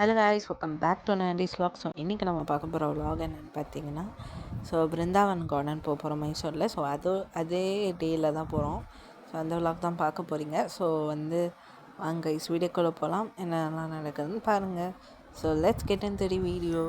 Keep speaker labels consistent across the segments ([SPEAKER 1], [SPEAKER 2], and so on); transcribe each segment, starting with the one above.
[SPEAKER 1] Hello guys, welcome back to nineties vlog. So இன்றைக்கி நம்ம பார்க்க போகிற vlog என்னென்னு பார்த்தீங்கன்னா, பிருந்தாவன் கார்டன் போகிறோம் மைசூரில். அதே டேயில் தான் போகிறோம். அந்த vlog தான் பார்க்க போகிறீங்க. வாங்க guys, வீடியோக்குள்ளே போகலாம். என்னென்னலாம் நடக்குதுன்னு பாருங்கள். Let's get in the video.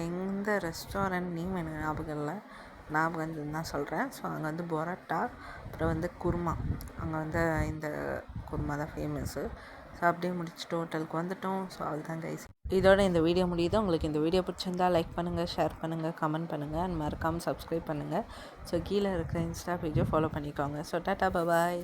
[SPEAKER 1] எந்த ரெஸ்டாரண்ட் நேம் எனக்கு ஞாபகம் இல்லை, ஞாபகம் தான் சொல்கிறேன். அங்கே பரோட்டா, அப்புறம் குருமா. அங்கே இந்த குருமா தான் ஃபேமஸ்ஸு. அப்படியே முடிச்சுட்டு ஹோட்டலுக்கு வந்துட்டோம். அதுதான் கைஸ், இதோட இந்த வீடியோ முடியுது. உங்களுக்கு இந்த வீடியோ பிடிச்சிருந்தால் லைக் பண்ணுங்கள், ஷேர் பண்ணுங்கள், கமெண்ட் பண்ணுங்கள், அண்ட் மறக்காமல் சப்ஸ்கிரைப் பண்ணுங்கள். கீழே இருக்கிற இன்ஸ்டா பேஜை ஃபாலோ பண்ணிக்கோங்க. டாட்டா, பாய்.